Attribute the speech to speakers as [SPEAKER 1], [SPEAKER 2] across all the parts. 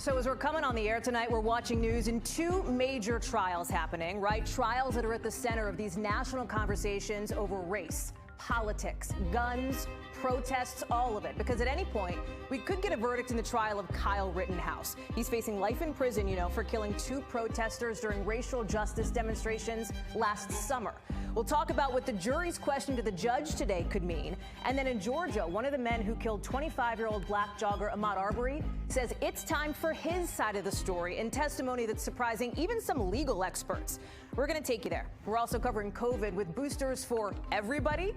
[SPEAKER 1] So as we're coming on the air tonight, we're watching news in two major trials happening, right? Trials that are at the center of these national conversations over race, politics, guns, protests, all of it. Because at any point, we could get a verdict in the trial of Kyle Rittenhouse. He's facing life in prison, for killing two protesters during racial justice demonstrations last summer. We'll talk about what the jury's question to the judge today could mean. And then in Georgia, one of the men who killed 25-year-old black jogger Ahmaud Arbery says it's time for his side of the story in testimony that's surprising even some legal experts. We're going to take you there. We're also covering COVID with boosters for everybody, ?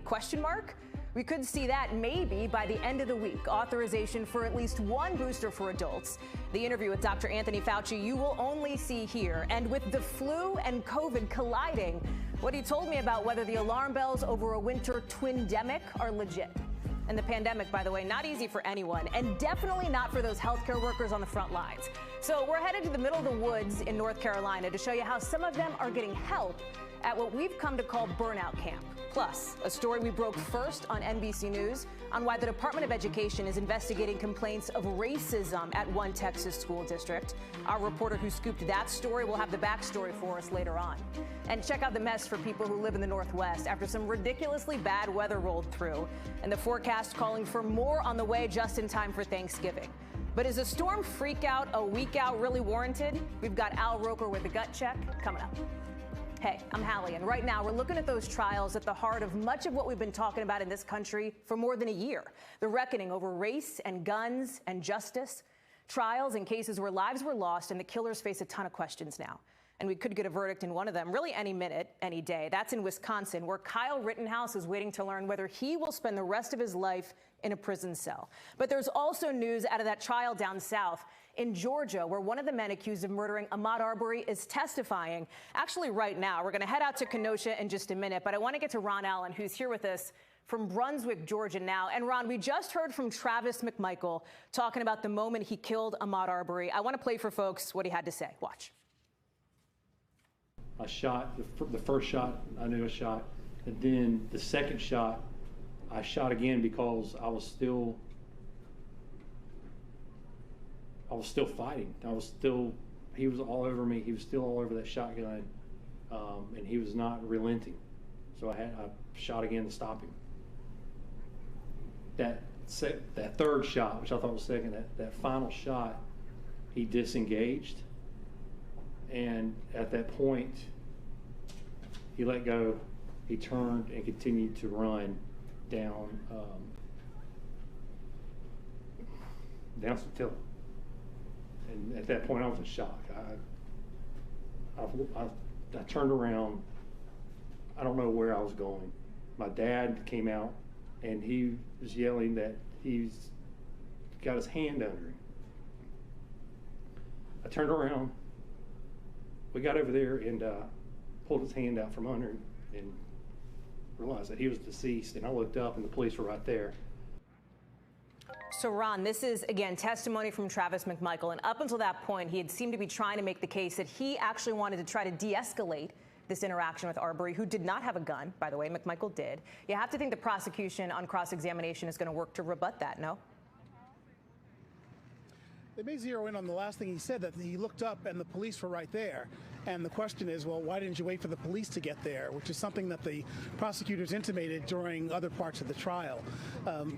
[SPEAKER 1] We could see that maybe by the end of the week. Authorization for at least one booster for adults. The interview with Dr. Anthony Fauci you will only see here. And with the flu and COVID colliding, what he told me about whether the alarm bells over a winter twindemic are legit. And the pandemic, by the way, not easy for anyone, and definitely not for those healthcare workers on the front lines. So we're headed to the middle of the woods in North Carolina to show you how some of them are getting help at what we've come to call burnout camp. Plus, a story we broke first on NBC News on why the Department of Education is investigating complaints of racism at one Texas school district. Our reporter who scooped that story will have the backstory for us later on. And check out the mess for people who live in the Northwest after some ridiculously bad weather rolled through. And the forecast calling for more on the way just in time for Thanksgiving. But is a storm freak out a week out really warranted? We've got Al Roker with the gut check coming up. Hey, I'm Hallie, and right now we're looking at those trials at the heart of much of what we've been talking about in this country for more than a year. The reckoning over race and guns and justice. Trials and cases where lives were lost and the killers face a ton of questions now. And we could get a verdict in one of them really any minute, any day. That's in Wisconsin, where Kyle Rittenhouse is waiting to learn whether he will spend the rest of his life in a prison cell. But there's also news out of that trial down south in Georgia, where one of the men accused of murdering Ahmaud Arbery is testifying. Actually, right now, we're going to head out to Kenosha in just a minute, but I want to get to Ron Allen, who's here with us from Brunswick, Georgia now. And Ron, we just heard from Travis McMichael talking about the moment he killed Ahmaud Arbery. I want to play for folks what he had to say. Watch.
[SPEAKER 2] I shot the first shot, I knew I shot, and then the second shot, I shot again because I was still fighting. He was all over me. He was still all over that shotgun, and he was not relenting. So I shot again to stop him. That third shot, which I thought was second, that final shot, he disengaged. And at that point, he let go, he turned and continued to run down some hill. And at that point, I was in shock. I turned around. I don't know where I was going. My dad came out, and he was yelling that he's got his hand under him. I turned around. We got over there and pulled his hand out from under him and realized that he was deceased. And I looked up and the police were right there.
[SPEAKER 1] So, Ron, this is, again, testimony from Travis McMichael. And up until that point, he had seemed to be trying to make the case that he actually wanted to try to de-escalate this interaction with Arbery, who did not have a gun, by the way. McMichael did. You have to think the prosecution on cross-examination is going to work to rebut that, no?
[SPEAKER 3] They may zero in on the last thing he said, that he looked up and the police were right there. And the question is, well, why didn't you wait for the police to get there? Which is something that the prosecutors intimated during other parts of the trial.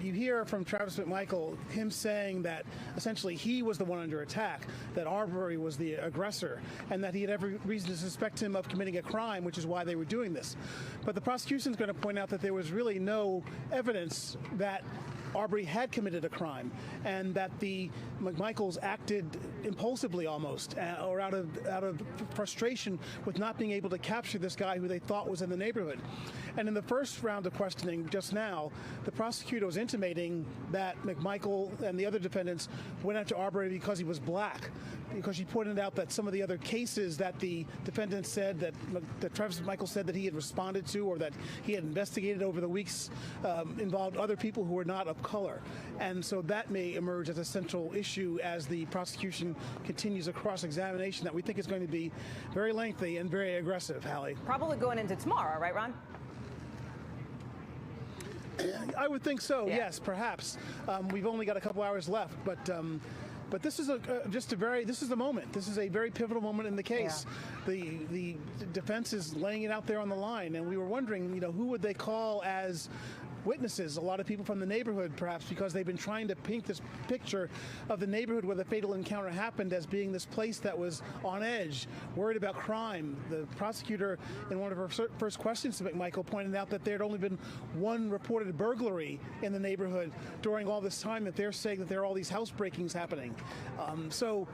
[SPEAKER 3] You hear from Travis McMichael, him saying that essentially he was the one under attack, that Arbery was the aggressor, and that he had every reason to suspect him of committing a crime, which is why they were doing this. But the prosecution is going to point out that there was really no evidence that Arbery had committed a crime, and that the McMichaels acted impulsively almost, or out of frustration with not being able to capture this guy who they thought was in the neighborhood. And in the first round of questioning just now, the prosecutor was intimating that McMichael and the other defendants went after Arbery because he was black, because she pointed out that some of the other cases that the defendant said that Travis McMichael said that he had responded to or that he had investigated over the weeks involved other people who were not of color. And so that may emerge as a central issue as the prosecution continues a cross-examination that we think is going to be very lengthy and very aggressive, Hallie.
[SPEAKER 1] Probably going into tomorrow, right, Ron?
[SPEAKER 3] I would think so, yeah. Yes, perhaps. We've only got a couple hours left, but But this is this is the moment. This is a very pivotal moment in the case. Yeah. The defense is laying it out there on the line, and we were wondering, you know, who would they call as witnesses? A lot of people from the neighborhood, perhaps, because they've been trying to paint this picture of the neighborhood where the fatal encounter happened as being this place that was on edge, worried about crime. The prosecutor, in one of her first questions to McMichael, pointed out that there had only been one reported burglary in the neighborhood during all this time, that they're saying that there are all these house breakings happening. So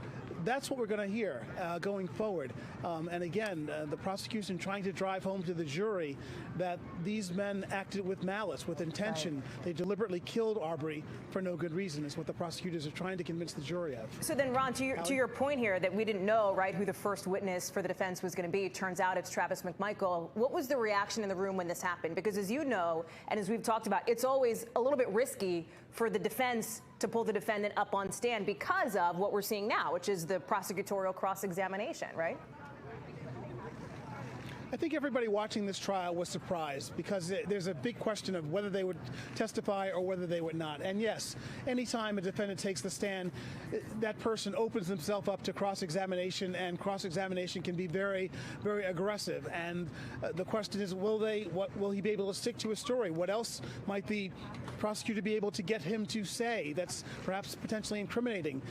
[SPEAKER 3] that's what we're going to hear going forward. And again, the prosecution trying to drive home to the jury that these men acted with malice, with intention. Right. They deliberately killed Arbery for no good reason, is what the prosecutors are trying to convince the jury of.
[SPEAKER 1] So then, Ron, to your point here that we didn't know, right, who the first witness for the defense was going to be. It turns out it's Travis McMichael. What was the reaction in the room when this happened? Because as you know, and as we've talked about, it's always a little bit risky for the defense to pull the defendant up on stand because of what we're seeing now, which is the prosecutorial cross-examination, right?
[SPEAKER 3] I think everybody watching this trial was surprised because there's a big question of whether they would testify or whether they would not. And yes, anytime a defendant takes the stand, that person opens himself up to cross-examination, and cross-examination can be very, very aggressive. And the question is, will he be able to stick to his story? What else might the prosecutor be able to get him to say that's perhaps potentially incriminating?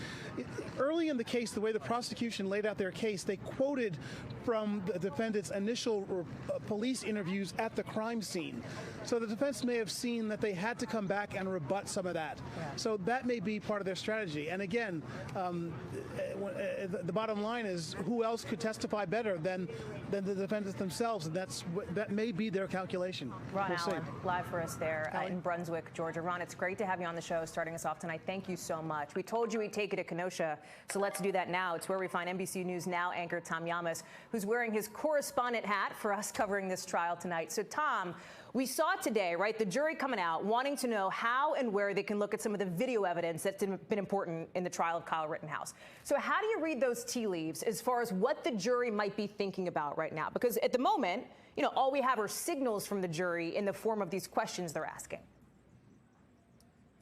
[SPEAKER 3] Early in the case, the way the prosecution laid out their case, they quoted from the defendant's initial police interviews at the crime scene. So the defense may have seen that they had to come back and rebut some of that. Yeah. So that may be part of their strategy. And again, the bottom line is, who else could testify better than the defendants themselves? And that may be their calculation.
[SPEAKER 1] Ron Allen, live for us there in Brunswick, Georgia. Ron, it's great to have you on the show starting us off tonight. Thank you so much. We told you we'd take you to Kenosha, so let's do that now. It's where we find NBC News Now anchor Tom Yamas, who's wearing his correspondent hat for us covering this trial tonight. So, Tom, we saw today, right, the jury coming out wanting to know how and where they can look at some of the video evidence that's been important in the trial of Kyle Rittenhouse. So how do you read those tea leaves as far as what the jury might be thinking about right now? Because at the moment, you know, all we have are signals from the jury in the form of these questions they're asking.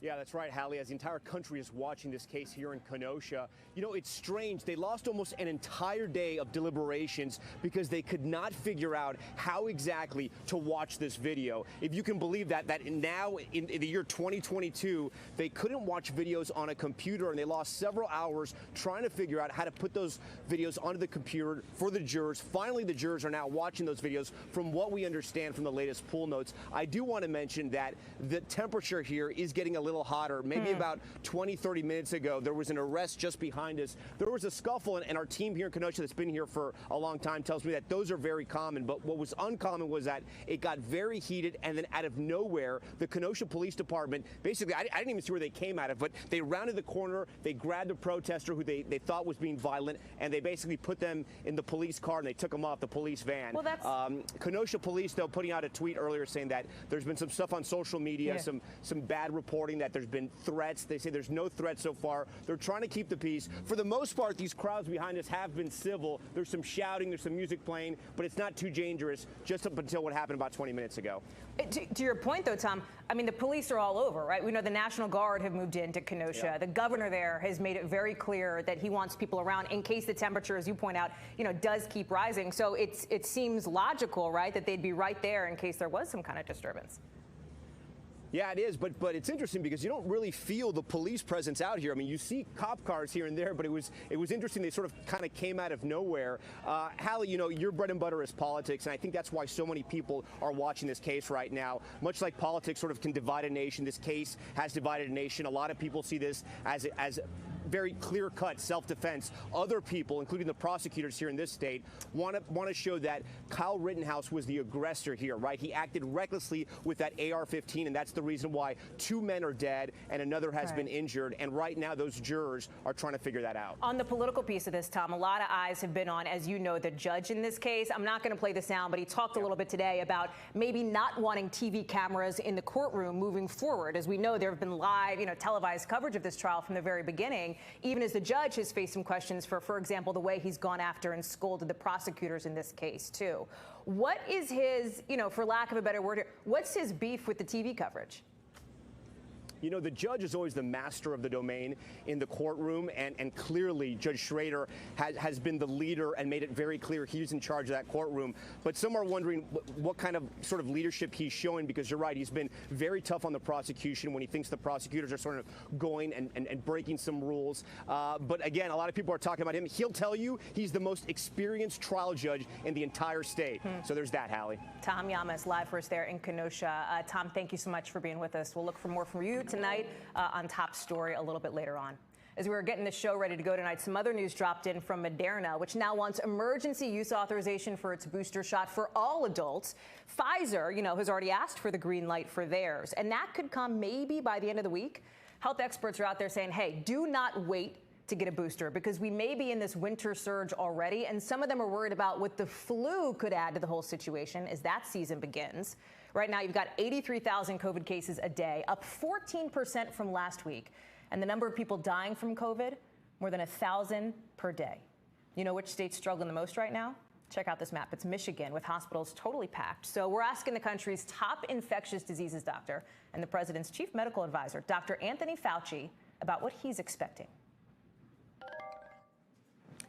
[SPEAKER 4] Yeah, that's right, Hallie. As the entire country is watching this case here in Kenosha, you know, it's strange. They lost almost an entire day of deliberations because they could not figure out how exactly to watch this video. If you can believe that now in the year 2022, they couldn't watch videos on a computer, and they lost several hours trying to figure out how to put those videos onto the computer for the jurors. Finally, the jurors are now watching those videos from what we understand from the latest poll notes. I do want to mention that the temperature here is getting a little hotter. Maybe about 20-30 minutes ago, there was an arrest just behind us. There was a scuffle, and our team here in Kenosha that's been here for a long time tells me that those are very common. But what was uncommon was that it got very heated, and then out of nowhere, the Kenosha Police Department, basically, I didn't even see where they came out of, but they rounded the corner, they grabbed a protester who they thought was being violent, and they basically put them in the police car, and they took them off the police van.
[SPEAKER 1] Well, that's...
[SPEAKER 4] Kenosha Police, though, putting out a tweet earlier saying that there's been some stuff on social media, some bad reporting, that there's been threats. They say there's no threats so far. They're trying to keep the peace. For the most part, these crowds behind us have been civil. There's some shouting, there's some music playing, but it's not too dangerous, just up until what happened about 20 minutes ago.
[SPEAKER 1] To your point, though, Tom, I mean, the police are all over, right? We know the National Guard have moved into Kenosha. Yeah. The governor there has made it very clear that he wants people around in case the temperature, as you point out, you know, does keep rising. So it seems logical, right, that they'd be right there in case there was some kind of disturbance.
[SPEAKER 4] Yeah, it is, but it's interesting because you don't really feel the police presence out here. I mean, you see cop cars here and there, but it was interesting. They sort of kind of came out of nowhere. Hallie, you know, your bread and butter is politics, and I think that's why so many people are watching this case right now. Much like politics sort of can divide a nation, this case has divided a nation. A lot of people see this as very clear-cut self-defense. Other people, including the prosecutors here in this state, want to show that Kyle Rittenhouse was the aggressor here, right? He acted recklessly with that AR-15, and that's the reason why 2 men are dead and another has been injured. And right now, those jurors are trying to figure that out.
[SPEAKER 1] On the political piece of this, Tom, a lot of eyes have been on, as you know, the judge in this case. I'm not going to play the sound, but he talked a little bit today about maybe not wanting TV cameras in the courtroom moving forward. As we know, there have been live, you know, televised coverage of this trial from the very beginning. Even as the judge has faced some questions for example, the way he's gone after and scolded the prosecutors in this case, too. What is his, you know, for lack of a better word here, what's his beef with the TV coverage?
[SPEAKER 4] You know, the judge is always the master of the domain in the courtroom, and clearly Judge Schrader has been the leader and made it very clear he's in charge of that courtroom. But some are wondering what kind of sort of leadership he's showing, because you're right, he's been very tough on the prosecution when he thinks the prosecutors are sort of going and breaking some rules. But again, a lot of people are talking about him. He'll tell you he's the most experienced trial judge in the entire state. So there's that, Hallie.
[SPEAKER 1] Tom Llamas live for us there in Kenosha. Tom, thank you so much for being with us. We'll look for more from you tonight on Top Story a little bit later on. As we were getting the show ready to go tonight, some other news dropped in from Moderna, which now wants emergency use authorization for its booster shot for all adults. Pfizer, has already asked for the green light for theirs, and that could come maybe by the end of the week. Health experts are out there saying, hey, do not wait to get a booster, because we may be in this winter surge already, and some of them are worried about what the flu could add to the whole situation as that season begins. Right now, you've got 83,000 COVID cases a day, up 14% from last week, and the number of people dying from COVID, more than 1,000 per day. You know which state's struggling the most right now? Check out this map. It's Michigan, with hospitals totally packed. So we're asking the country's top infectious diseases doctor and the president's chief medical advisor, Dr. Anthony Fauci, about what he's expecting.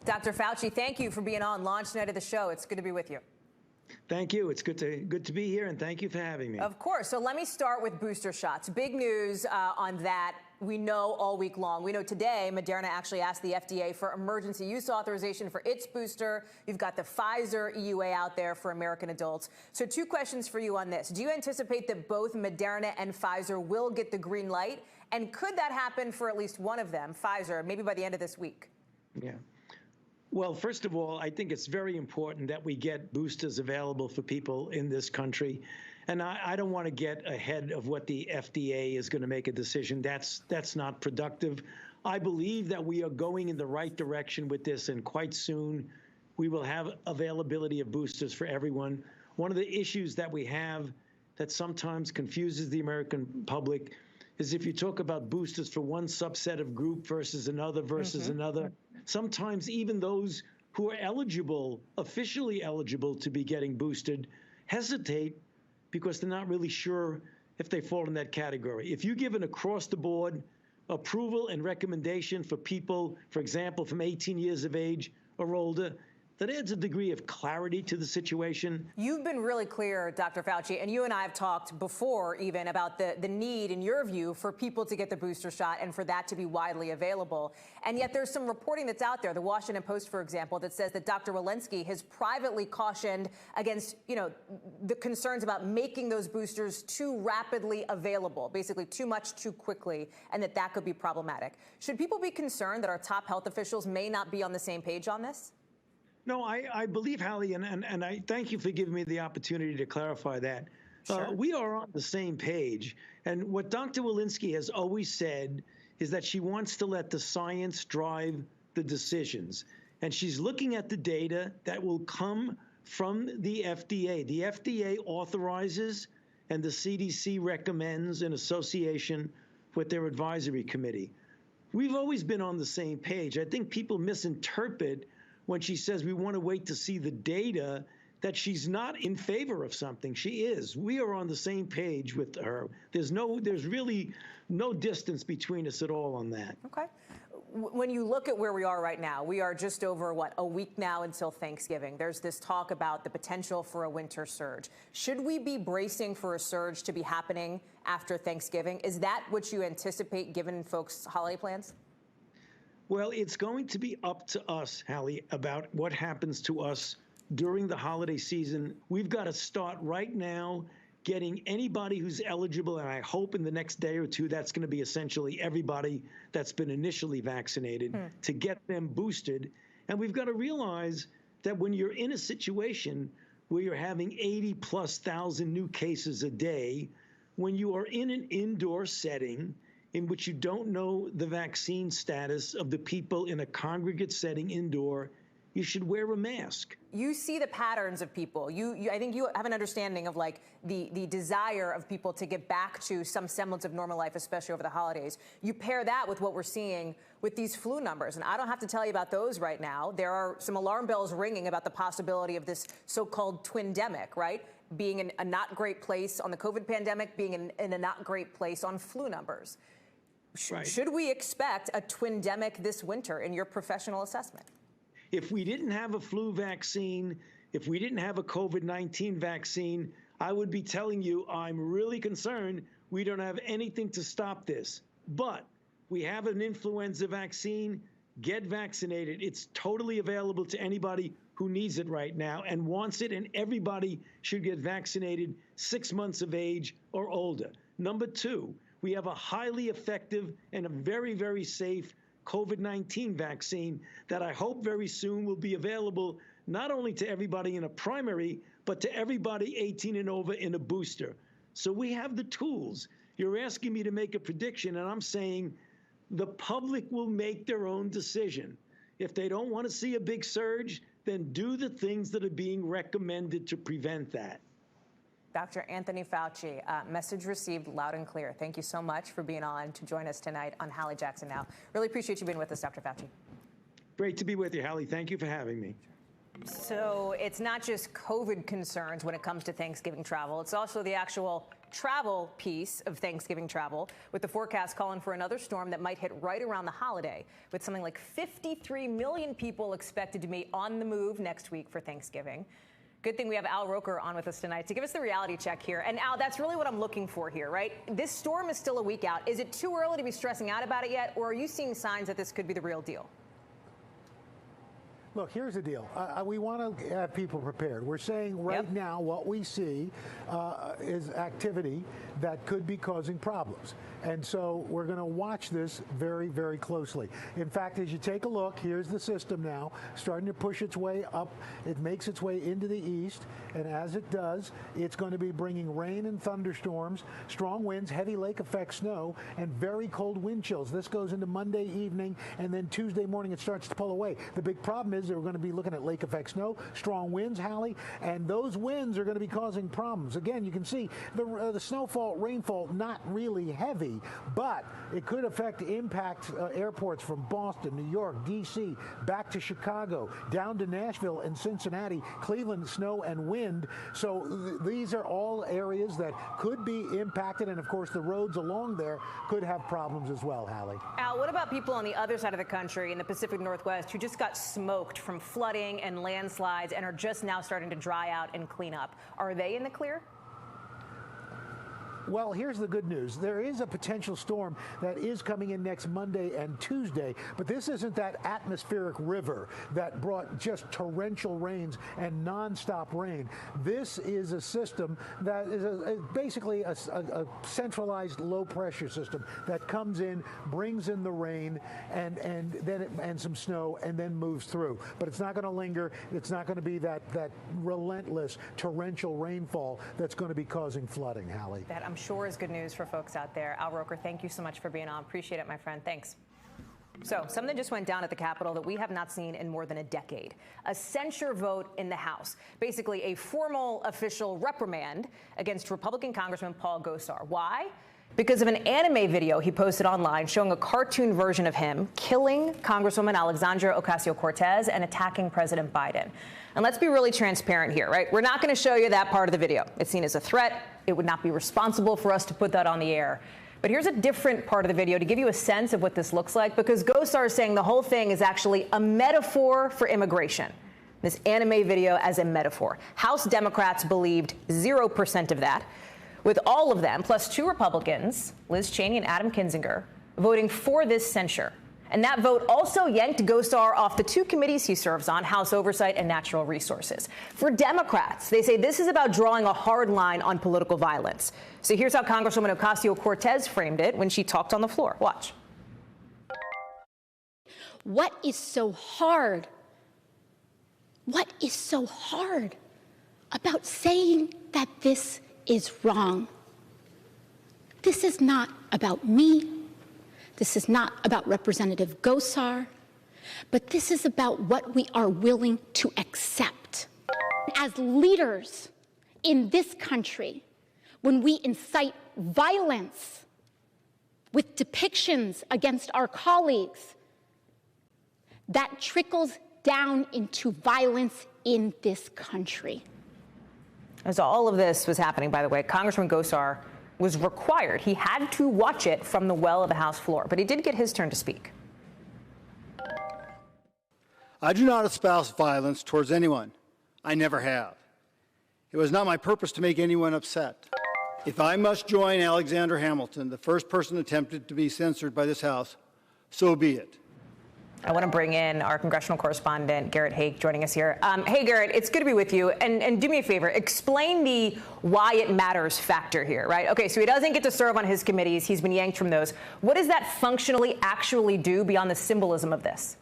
[SPEAKER 1] Dr. Fauci, thank you for being on launch night of the show. It's good to be with you.
[SPEAKER 5] Thank you. It's good to be here, and thank you for having me.
[SPEAKER 1] Of course. So let me start with booster shots. Big news on that. We know all week long. We know today Moderna actually asked the FDA for emergency use authorization for its booster. You've got the Pfizer EUA out there for American adults. So 2 questions for you on this. Do you anticipate that both Moderna and Pfizer will get the green light? And could that happen for at least one of them, Pfizer, maybe by the end of this week?
[SPEAKER 5] Yeah. Well, first of all, I think it's very important that we get boosters available for people in this country. And I don't want to get ahead of what the FDA is going to make a decision. That's not productive. I believe that we are going in the right direction with this, and quite soon we will have availability of boosters for everyone. One of the issues that we have that sometimes confuses the American public is if you talk about boosters for one subset of group versus another another, sometimes even those who are eligible, officially eligible to be getting boosted, hesitate because they're not really sure if they fall in that category. If you give an across-the-board approval and recommendation for people, for example, from 18 years of age or older, that adds a degree of clarity to the situation.
[SPEAKER 1] You've been really clear, Dr. Fauci, and you and I have talked before even about the need, in your view, for people to get the booster shot and for that to be widely available. And yet there's some reporting that's out there, the Washington Post, for example, that says that Dr. Walensky has privately cautioned against, the concerns about making those boosters too rapidly available, basically too much too quickly, and that could be problematic. Should people be concerned that our top health officials may not be on the same page on this?
[SPEAKER 5] No, I believe, Hallie, and I thank you for giving me the opportunity to clarify that.
[SPEAKER 1] Sure.
[SPEAKER 5] We are on the same page. And what Dr. Walensky has always said is that she wants to let the science drive the decisions. And she's looking at the data that will come from the FDA. The FDA authorizes, and the CDC recommends in association with their advisory committee. We've always been on the same page. I think people misinterpret when she says we want to wait to see the data, that she's not in favor of something. She is. We are on the same page with her. There's really no distance between us at all on that.
[SPEAKER 1] Okay. When you look at where we are right now, we are just over, a week now until Thanksgiving. There's this talk about the potential for a winter surge. Should we be bracing for a surge to be happening after Thanksgiving? Is that what you anticipate given folks' holiday plans?
[SPEAKER 5] Well, it's going to be up to us, Hallie, about what happens to us during the holiday season. We've got to start right now getting anybody who's eligible, and I hope in the next day or two that's going to be essentially everybody that's been initially vaccinated, to get them boosted. And we've got to realize that when you're in a situation where you're having 80,000+ new cases a day, when you are in an indoor setting in which you don't know the vaccine status of the people in a congregate setting indoor, you should wear a mask.
[SPEAKER 1] You see the patterns of people. I think you have an understanding of the desire of people to get back to some semblance of normal life, especially over the holidays. You pair that with what we're seeing with these flu numbers, and I don't have to tell you about those right now. There are some alarm bells ringing about the possibility of this so-called twindemic, right? being in a not great place on the COVID pandemic, being in a not great place on flu numbers.
[SPEAKER 5] Right.
[SPEAKER 1] Should we expect a twindemic this winter in your professional assessment?
[SPEAKER 5] If we didn't have a flu vaccine, if we didn't have a COVID-19 vaccine, I would be telling you I'm really concerned we don't have anything to stop this. But we have an influenza vaccine. Get vaccinated. It's totally available to anybody who needs it right now and wants it, and everybody should get vaccinated 6 months of age or older. Number two, we have a highly effective and a very, very safe COVID-19 vaccine that I hope very soon will be available not only to everybody in a primary, but to everybody 18 and over in a booster. So we have the tools. You're asking me to make a prediction, and I'm saying the public will make their own decision. If they don't want to see a big surge, then do the things that are being recommended to prevent that.
[SPEAKER 1] Dr. Anthony Fauci, message received loud and clear. Thank you so much for being on to join us tonight on Hallie Jackson Now. Really appreciate you being with us, Dr. Fauci.
[SPEAKER 5] Great to be with you, Hallie. Thank you for having me.
[SPEAKER 1] So it's not just COVID concerns when it comes to Thanksgiving travel. It's also the actual travel piece of Thanksgiving travel, with the forecast calling for another storm that might hit right around the holiday, with something like 53 million people expected to be on the move next week for Thanksgiving. Good thing we have Al Roker on with us tonight to give us the reality check here. And Al, that's really what I'm looking for here, right? This storm is still a week out. Is it too early to be stressing out about it yet, or are you seeing signs that this could be the real deal?
[SPEAKER 6] Look, here's the deal. We want to have people prepared. We're saying right now what we see is activity that could be causing problems. And so we're going to watch this very, very closely. In fact, as you take a look, here's the system now starting to push its way up. It makes its way into the east. And as it does, it's going to be bringing rain and thunderstorms, strong winds, heavy lake effect snow, and very cold wind chills. This goes into Monday evening, and then Tuesday morning it starts to pull away. The big problem is that we're going to be looking at lake effect snow, strong winds, Hallie, and those winds are going to be causing problems. Again, you can see the snowfall, rainfall, not really heavy, but it could impact airports from Boston, New York, D.C., back to Chicago, down to Nashville and Cincinnati, Cleveland, snow and wind. So these are all areas that could be impacted, and of course the roads along there could have problems as well, Hallie.
[SPEAKER 1] Al, what about people on the other side of the country in the Pacific Northwest who just got smoked from flooding and landslides and are just now starting to dry out and clean up? Are they in the clear?
[SPEAKER 6] Well, here's the good news. There is a potential storm that is coming in next Monday and Tuesday, but this isn't that atmospheric river that brought just torrential rains and nonstop rain. This is a system that is basically a centralized low-pressure system that comes in, brings in the rain, and some snow, and then moves through. But it's not going to linger. It's not going to be that relentless torrential rainfall that's going to be causing flooding, Hallie.
[SPEAKER 1] That I'm sure is good news for folks out there. Al Roker, thank you so much for being on. Appreciate it, my friend. Thanks. So something just went down at the Capitol that we have not seen in more than a decade. A censure vote in the House. Basically a formal official reprimand against Republican Congressman Paul Gosar. Why? Because of an anime video he posted online showing a cartoon version of him killing Congresswoman Alexandria Ocasio-Cortez and attacking President Biden. And let's be really transparent here, right? We're not going to show you that part of the video. It's seen as a threat. It would not be responsible for us to put that on the air. But here's a different part of the video to give you a sense of what this looks like, because Gosar is saying the whole thing is actually a metaphor for immigration. This anime video as a metaphor. House Democrats believed 0% of that, with all of them, plus 2 Republicans, Liz Cheney and Adam Kinzinger, voting for this censure. And that vote also yanked Gosar off the 2 committees he serves on, House Oversight and Natural Resources. For Democrats, they say this is about drawing a hard line on political violence. So here's how Congresswoman Ocasio-Cortez framed it when she talked on the floor. Watch.
[SPEAKER 7] What is so hard? What is so hard about saying that this is wrong? This is not about me. This is not about Representative Gosar, but this is about what we are willing to accept. As leaders in this country, when we incite violence with depictions against our colleagues, that trickles down into violence in this country.
[SPEAKER 1] As all of this was happening, by the way, Congressman Gosar was required. He had to watch it from the well of the House floor, but he did get his turn to speak.
[SPEAKER 8] I do not espouse violence towards anyone. I never have. It was not my purpose to make anyone upset. If I must join Alexander Hamilton, the first person attempted to be censored by this House, so be it.
[SPEAKER 1] I want to bring in our congressional correspondent, Garrett Haake, joining us here. Hey, Garrett, it's good to be with you. And do me a favor, explain the why it matters factor here, right? Okay, so he doesn't get to serve on his committees. He's been yanked from those. What does that functionally actually do beyond the symbolism of this?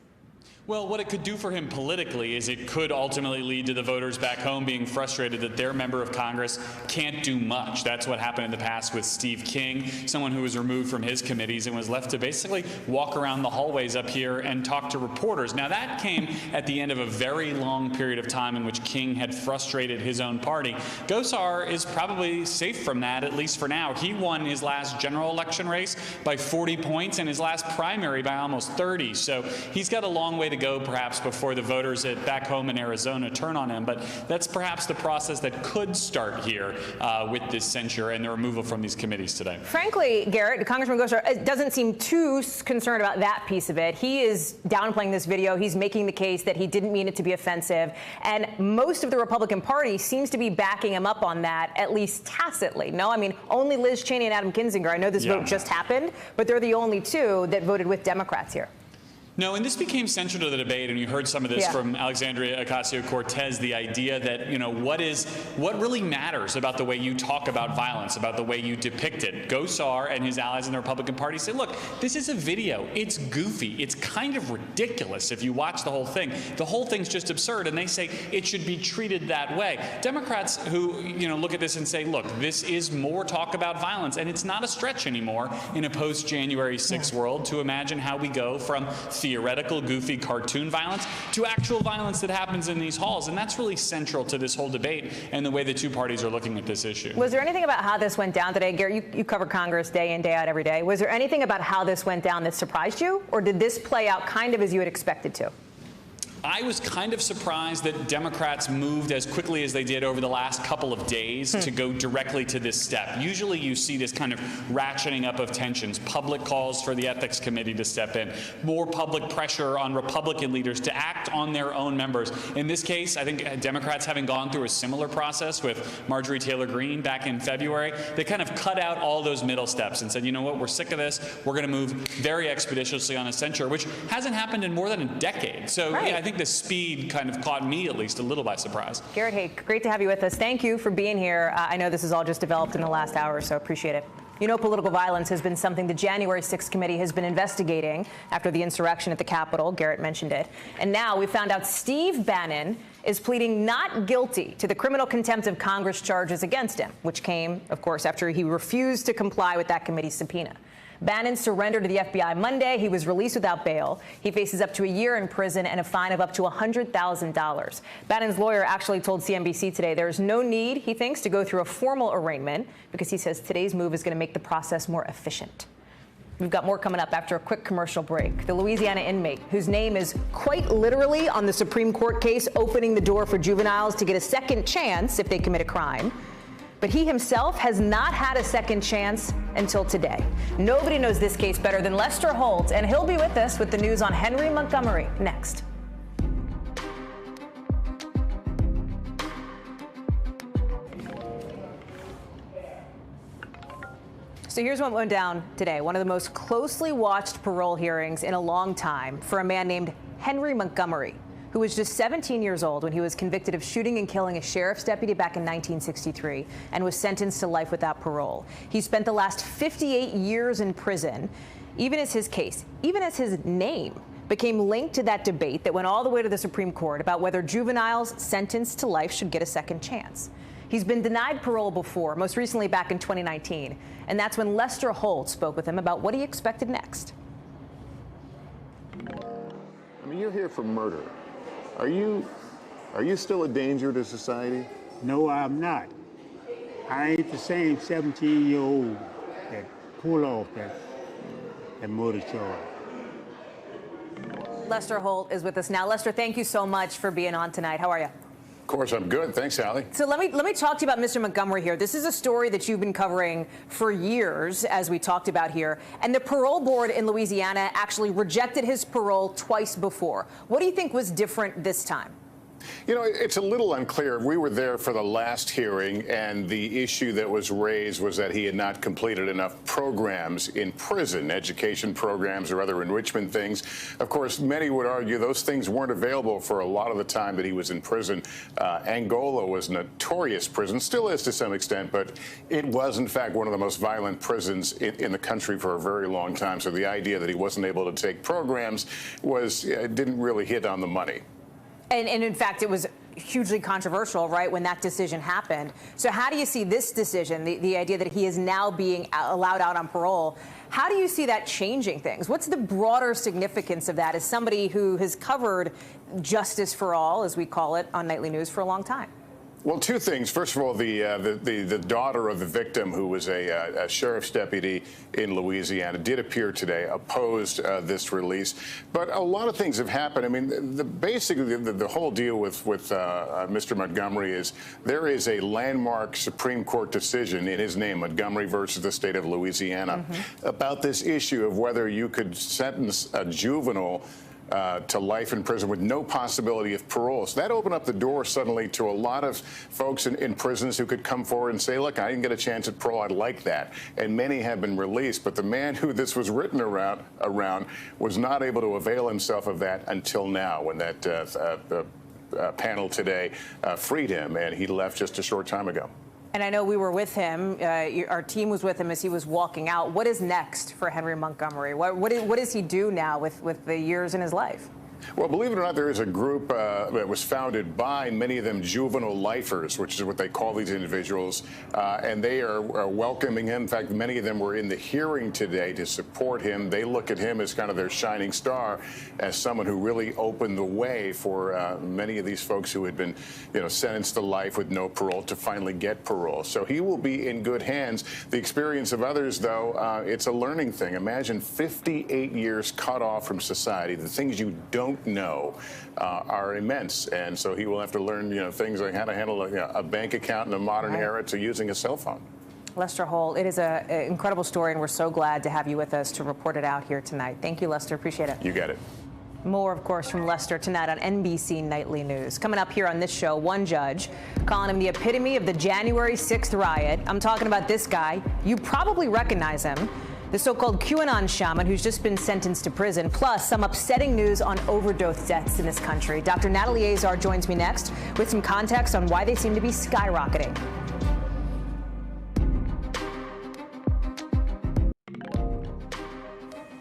[SPEAKER 9] Well, what it could do for him politically is it could ultimately lead to the voters back home being frustrated that their member of Congress can't do much. That's what happened in the past with Steve King, someone who was removed from his committees and was left to basically walk around the hallways up here and talk to reporters. Now, that came at the end of a very long period of time in which King had frustrated his own party. Gosar is probably safe from that, at least for now. He won his last general election race by 40 points and his last primary by almost 30. So he's got a long way to go, perhaps, before the voters back home in Arizona turn on him. But that's perhaps the process that could start here with this censure and the removal from these committees today.
[SPEAKER 1] Frankly, Garrett, Congressman Gosar doesn't seem too concerned about that piece of it. He is downplaying this video. He's making the case that he didn't mean it to be offensive. And most of the Republican Party seems to be backing him up on that, at least tacitly. No, I mean, only Liz Cheney and Adam Kinzinger. I know this vote just happened, but they're the only two that voted with Democrats here.
[SPEAKER 9] No, and this became central to the debate, and you heard some of this from Alexandria Ocasio-Cortez, the idea that, you know, what really matters about the way you talk about violence, about the way you depict it. Gosar and his allies in the Republican Party say, look, this is a video. It's goofy. It's kind of ridiculous if you watch the whole thing. The whole thing's just absurd, and they say it should be treated that way. Democrats who, you know, look at this and say, look, this is more talk about violence, and it's not a stretch anymore in a post-January 6th world to imagine how we go from theoretical, goofy, cartoon violence to actual violence that happens in these halls. And that's really central to this whole debate and the way the two parties are looking at this issue.
[SPEAKER 1] Was there anything about how this went down today? Garrett, you cover Congress day in, day out, every day. Was there anything about how this went down that surprised you? Or did this play out kind of as you had expected to?
[SPEAKER 9] I was kind of surprised that Democrats moved as quickly as they did over the last couple of days to go directly to this step. Usually you see this kind of ratcheting up of tensions, public calls for the Ethics Committee to step in, more public pressure on Republican leaders to act on their own members. In this case, I think Democrats, having gone through a similar process with Marjorie Taylor Greene back in February, they kind of cut out all those middle steps and said, you know what, we're sick of this. We're going to move very expeditiously on a censure, which hasn't happened in more than a decade. So yeah, I think the speed kind of caught me, at least, a little by surprise.
[SPEAKER 1] Garrett Haake, great to have you with us. Thank you for being here. I know this has all just developed in the last hour, so appreciate it. You know, political violence has been something the January 6th committee has been investigating after the insurrection at the Capitol. Garrett mentioned it. And now we found out Steve Bannon is pleading not guilty to the criminal contempt of Congress charges against him, which came, of course, after he refused to comply with that committee's subpoena. Bannon surrendered to the FBI Monday. He was released without bail. He faces up to a year in prison and a fine of up to $100,000. Bannon's lawyer actually told CNBC today there is no need, he thinks, to go through a formal arraignment because he says today's move is going to make the process more efficient. We've got more coming up after a quick commercial break. The Louisiana inmate, whose name is quite literally on the Supreme Court case opening the door for juveniles to get a second chance if they commit a crime. But he himself has not had a second chance until today. Nobody knows this case better than Lester Holt, and he'll be with us with the news on Henry Montgomery next. So here's what went down today. One of the most closely watched parole hearings in a long time for a man named Henry Montgomery, who was just 17 years old when he was convicted of shooting and killing a sheriff's deputy back in 1963 and was sentenced to life without parole. He spent the last 58 years in prison, even as his name became linked to that debate that went all the way to the Supreme Court about whether juveniles sentenced to life should get a second chance. He's been denied parole before, most recently back in 2019, and that's when Lester Holt spoke with him about what he expected next.
[SPEAKER 10] I mean, you're here for murder. Are you still a danger to society?
[SPEAKER 11] No, I'm not. I ain't the same 17-year-old that pulled off that murder charge.
[SPEAKER 1] Lester Holt is with us now. Lester, thank you so much for being on tonight. How are you?
[SPEAKER 10] course, I'm good. Thanks, Hallie.
[SPEAKER 1] So let me talk to you about Mr. Montgomery here. This is a story that you've been covering for years, as we talked about here. And the parole board in Louisiana actually rejected his parole twice before. What do you think was different this time?
[SPEAKER 10] You know, it's a little unclear. We were there for the last hearing, and the issue that was raised was that he had not completed enough programs in prison, education programs or other enrichment things. Of course, many would argue those things weren't available for a lot of the time that he was in prison. Angola was a notorious prison, still is to some extent, but it was, in fact, one of the most violent prisons in the country for a very long time. So the idea that he wasn't able to take programs didn't really hit on the money.
[SPEAKER 1] And in fact, it was hugely controversial, right, when that decision happened. So how do you see this decision, the idea that he is now being allowed out on parole? How do you see that changing things? What's the broader significance of that as somebody who has covered justice for all, as we call it, on Nightly News for a long time?
[SPEAKER 10] Well, two things. First of all, the daughter of the victim, who was a sheriff's deputy in Louisiana, did appear today, opposed this release. But a lot of things have happened. I mean, basically, the whole deal with Mr. Montgomery is there is a landmark Supreme Court decision in his name, Montgomery versus the state of Louisiana, about this issue of whether you could sentence a juvenile to life in prison with no possibility of parole. So that opened up the door suddenly to a lot of folks in prisons who could come forward and say, look, I didn't get a chance at parole. I'd like that. And many have been released. But the man who this was written around was not able to avail himself of that until now, when that panel today freed him, and he left just a short time ago.
[SPEAKER 1] And I know we were with him. Our team was with him as he was walking out. What is next for Henry Montgomery? What does he do now with the years in his life?
[SPEAKER 10] Well, believe it or not, there is a group that was founded by many of them juvenile lifers, which is what they call these individuals, and they are welcoming him. In fact, many of them were in the hearing today to support him. They look at him as kind of their shining star, as someone who really opened the way for many of these folks who had been, sentenced to life with no parole to finally get parole. So he will be in good hands. The experience of others, though, it's a learning thing. Imagine 58 years cut off from society. The things you don't know are immense, and so he will have to learn, things like how to handle a bank account in the modern era to using a cell phone.
[SPEAKER 1] Lester Holt, it is an incredible story, and we're so glad to have you with us to report it out here tonight. Thank you, Lester. Appreciate it.
[SPEAKER 10] You got it.
[SPEAKER 1] More, of course, from Lester tonight on NBC Nightly News. Coming up here on this show, one judge calling him the epitome of the January 6th riot. I'm talking about this guy. You probably recognize him. The so-called QAnon shaman who's just been sentenced to prison, plus some upsetting news on overdose deaths in this country. Dr. Natalie Azar joins me next with some context on why they seem to be skyrocketing.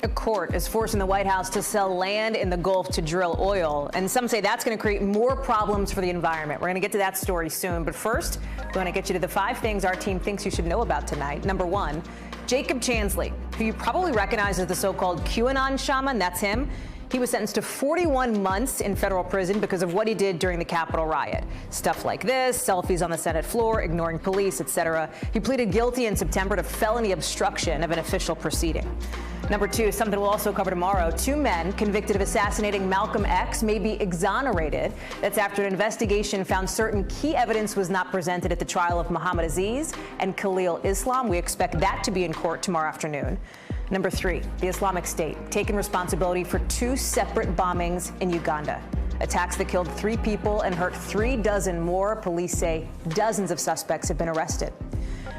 [SPEAKER 1] A court is forcing the White House to sell land in the Gulf to drill oil, and some say that's going to create more problems for the environment. We're going to get to that story soon, but first, we want to get you to the 5 things our team thinks you should know about tonight. Number 1, Jacob Chansley, who you probably recognize as the so-called QAnon shaman. That's him. He was sentenced to 41 months in federal prison because of what he did during the Capitol riot. Stuff like this, selfies on the Senate floor, ignoring police, etc. He pleaded guilty in September to felony obstruction of an official proceeding. Number 2, something we'll also cover tomorrow. 2 men convicted of assassinating Malcolm X may be exonerated. That's after an investigation found certain key evidence was not presented at the trial of Muhammad Aziz and Khalil Islam. We expect that to be in court tomorrow afternoon. Number 3, the Islamic State taking responsibility for 2 separate bombings in Uganda. Attacks that killed 3 people and hurt 3 dozen more. Police say dozens of suspects have been arrested.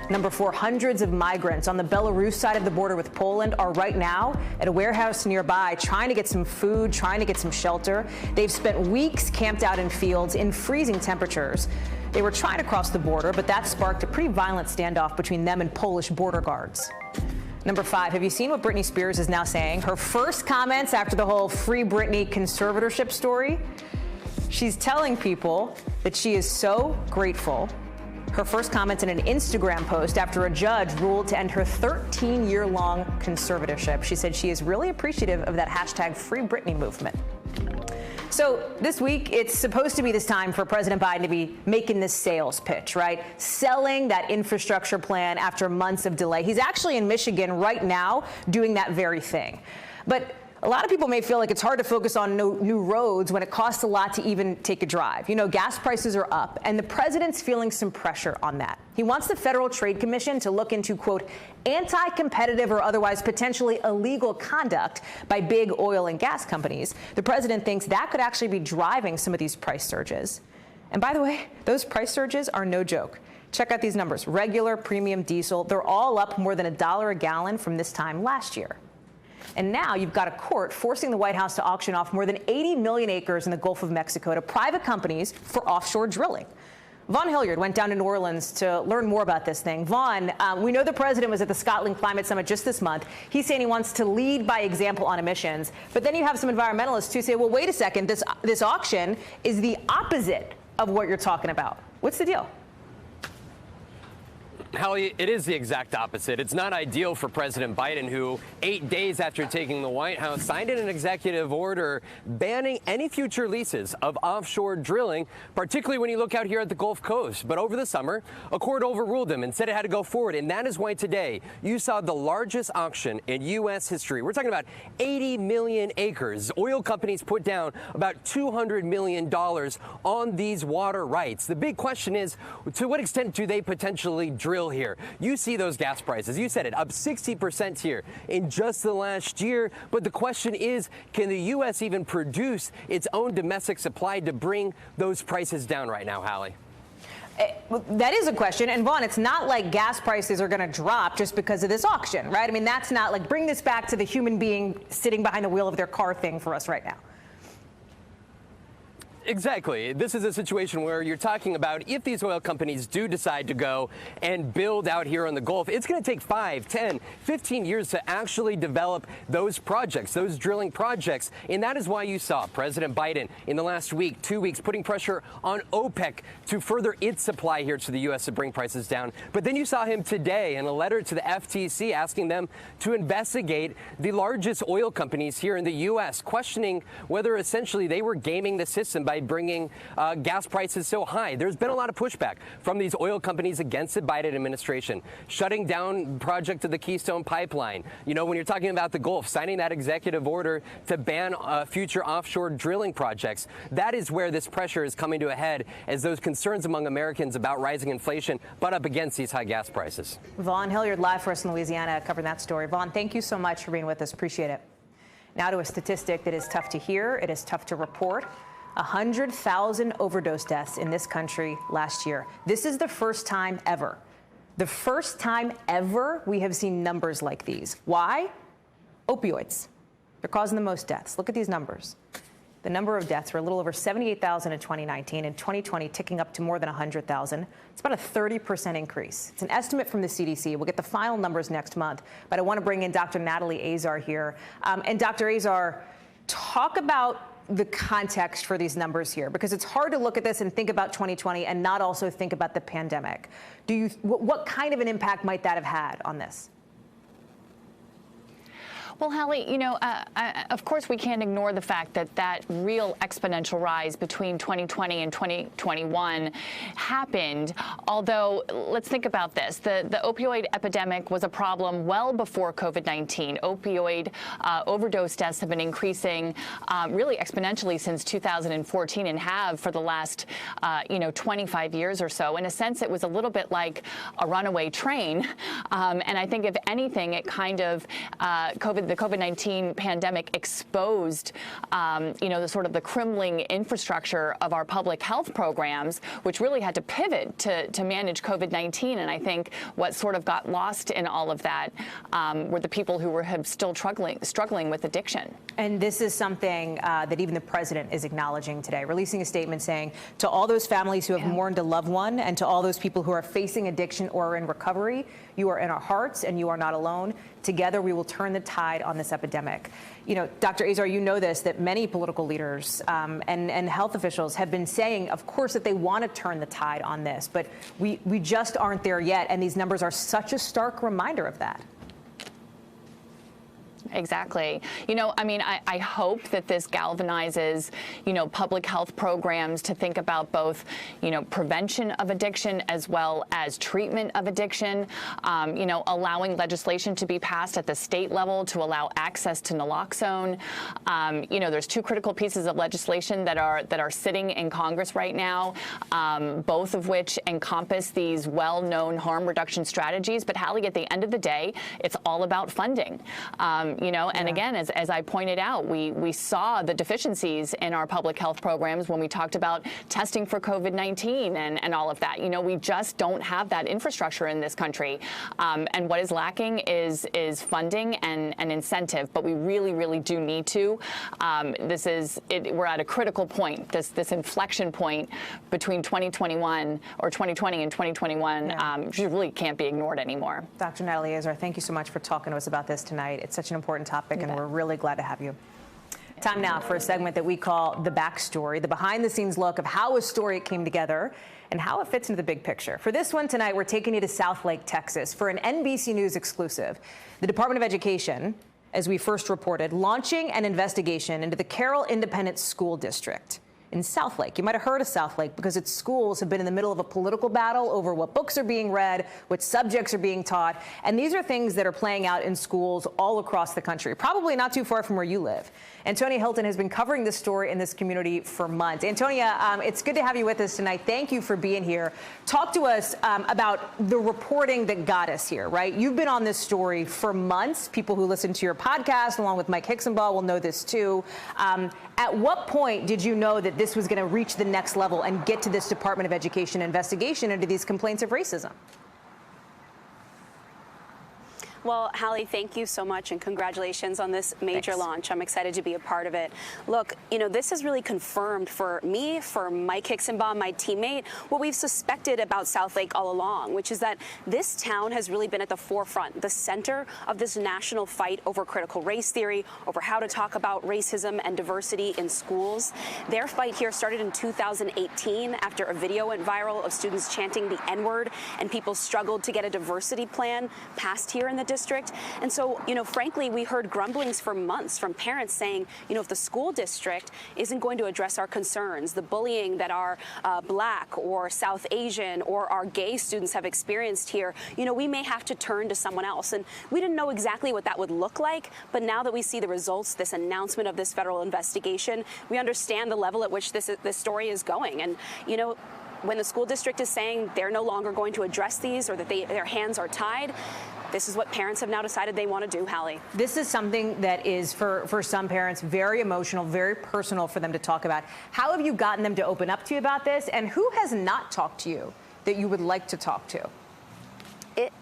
[SPEAKER 1] Number 4, hundreds of migrants on the Belarus side of the border with Poland are right now at a warehouse nearby trying to get some food, trying to get some shelter. They've spent weeks camped out in fields in freezing temperatures. They were trying to cross the border, but that sparked a pretty violent standoff between them and Polish border guards. Number 5, have you seen what Britney Spears is now saying? Her first comments after the whole Free Britney conservatorship story? She's telling people that she is so grateful. Her first comments in an Instagram post after a judge ruled to end her 13-year-long conservatorship. She said she is really appreciative of that hashtag Free Britney movement. So this week, it's supposed to be this time for President Biden to be making this sales pitch, right? Selling that infrastructure plan after months of delay. He's actually in Michigan right now doing that very thing. But A lot of people may feel like it's hard to focus on new roads when it costs a lot to even take a drive. You know, gas prices are up, and the president's feeling some pressure on that. He wants the Federal Trade Commission to look into, quote, anti-competitive or otherwise potentially illegal conduct by big oil and gas companies. The president thinks that could actually be driving some of these price surges. And by the way, those price surges are no joke. Check out these numbers. Regular, premium diesel, they're all up more than $1 a gallon from this time last year. And now you've got a court forcing the White House to auction off more than 80 million acres in the Gulf of Mexico to private companies for offshore drilling. Vaughn Hilliard went down to New Orleans to learn more about this thing. Vaughn, we know the president was at the Scotland Climate Summit just this month. He's saying he wants to lead by example on emissions. But then you have some environmentalists who say, well, wait a second, this auction is the opposite of what you're talking about. What's the deal?
[SPEAKER 12] Hallie, it is the exact opposite. It's not ideal for President Biden, who 8 days after taking the White House signed an executive order banning any future leases of offshore drilling, particularly when you look out here at the Gulf Coast. But over the summer, a court overruled him and said it had to go forward. And that is why today you saw the largest auction in U.S. history. We're talking about 80 million acres. Oil companies put down about $200 million on these water rights. The big question is, to what extent do they potentially drill here? You see those gas prices. You said it, up 60% here in just the last year. But the question is, can the U.S. even produce its own domestic supply to bring those prices down right now, Hallie?
[SPEAKER 1] That is a question. And Vaughn, it's not like gas prices are going to drop just because of this auction, right? I mean, that's not like, bring this back to the human being sitting behind the wheel of their car thing for us right now.
[SPEAKER 12] Exactly. This is a situation where you're talking about if these oil companies do decide to go and build out here on the Gulf, it's going to take 5, 10, 15 years to actually develop those projects, those drilling projects. And that is why you saw President Biden in the last week, 2 weeks, putting pressure on OPEC to further its supply here to the U.S. to bring prices down. But then you saw him today in a letter to the FTC asking them to investigate the largest oil companies here in the U.S., questioning whether essentially they were gaming the system by bringing gas prices so high. There's been a lot of pushback from these oil companies against the Biden administration, shutting down the project of the Keystone Pipeline. You know, when you're talking about the Gulf, signing that executive order to ban future offshore drilling projects, that is where this pressure is coming to a head as those concerns among Americans about rising inflation butt up against these high gas prices.
[SPEAKER 1] Vaughn Hilliard live for us in Louisiana covering that story. Vaughn, thank you so much for being with us. Appreciate it. Now to a statistic that is tough to hear. It is tough to report. 100,000 overdose deaths in this country last year. This is the first time ever. The first time ever we have seen numbers like these. Why? Opioids. They're causing the most deaths. Look at these numbers. The number of deaths were a little over 78,000 in 2019. In 2020, ticking up to more than 100,000. It's about a 30% increase. It's an estimate from the CDC. We'll get the final numbers next month. But I want to bring in Dr. Natalie Azar here. And Dr. Azar, talk about the context for these numbers here, because it's hard to look at this and think about 2020 and not also think about the pandemic. What kind of an impact might that have had on this?
[SPEAKER 13] Well, Hallie, you know, of course we can't ignore the fact that that real exponential rise between 2020 and 2021 happened. Although, let's think about this. The opioid epidemic was a problem well before COVID-19. Opioid overdose deaths have been increasing really exponentially since 2014 and have for the last, 25 years or so. In a sense, it was a little bit like a runaway train. And I think, if anything, it kind of the COVID-19 pandemic exposed, the sort of the crumbling infrastructure of our public health programs, which really had to pivot to manage COVID-19. And I think what sort of got lost in all of that were the people who were still struggling with addiction.
[SPEAKER 1] And this is something that even the president is acknowledging today, releasing a statement saying to all those families who have mourned a loved one and to all those people who are facing addiction or are in recovery, you are in our hearts and you are not alone. Together, we will turn the tide on this epidemic. You know, Dr. Azar, you know this, that many political leaders and health officials have been saying, of course, that they want to turn the tide on this, but we just aren't there yet. And these numbers are such a stark reminder of that.
[SPEAKER 13] Exactly. You know, I mean, I hope that this galvanizes, you know, public health programs to think about both, you know, prevention of addiction as well as treatment of addiction, you know, allowing legislation to be passed at the state level to allow access to naloxone. You know, there's two critical pieces of legislation that are sitting in Congress right now, both of which encompass these well-known harm reduction strategies. But Hallie, at the end of the day, it's all about funding. You know, and again, as I pointed out, we saw the deficiencies in our public health programs when we talked about testing for COVID-19 and all of that. You know, we just don't have that infrastructure in this country. And what is lacking is funding and incentive. But we really, really do need to. We're at a critical point, this inflection point between 2021 or 2020 and 2021 really can't be ignored anymore.
[SPEAKER 1] Dr. Natalie Azar, thank you so much for talking to us about this tonight. It's such an important topic, and we're really glad to have you. Time now for a segment that we call The Backstory, the behind-the-scenes look of how a story came together and how it fits into the big picture. For this one tonight, we're taking you to Southlake, Texas, for an NBC News exclusive. The Department of Education, as we first reported, launching an investigation into the Carroll Independent School District in Southlake. You might have heard of Southlake because its schools have been in the middle of a political battle over what books are being read, what subjects are being taught, and these are things that are playing out in schools all across the country, probably not too far from where you live. Antonia Hilton has been covering this story in this community for months. Antonia, it's good to have you with us tonight. Thank you for being here. Talk to us about the reporting that got us here, right? You've been on this story for months. People who listen to your podcast, along with Mike Hicksonbaugh, will know this too. At what point did you know that this was going to reach the next level and get to this Department of Education investigation into these complaints of racism?
[SPEAKER 14] Well, Hallie, thank you so much, and congratulations on this major launch. I'm excited to be a part of it. Look, you know, this has really confirmed for me, for Mike Hicksonbaugh, my teammate, what we've suspected about Southlake all along, which is that this town has really been at the forefront, the center of this national fight over critical race theory, over how to talk about racism and diversity in schools. Their fight here started in 2018 after a video went viral of students chanting the N-word, and people struggled to get a diversity plan passed here in the district. And so, you know, frankly, we heard grumblings for months from parents saying, you know, if the school district isn't going to address our concerns, the bullying that our Black or South Asian or our gay students have experienced here, you know, we may have to turn to someone else. And we didn't know exactly what that would look like, but now that we see the results, this announcement of this federal investigation, we understand the level at which this story is going. And, you know, when the school district is saying they're no longer going to address these or that their hands are tied, this is what parents have now decided they want to do, Hallie.
[SPEAKER 1] This is something that is, for some parents, very emotional, very personal for them to talk about. How have you gotten them to open up to you about this, and who has not talked to you that you would like to talk to?
[SPEAKER 14] It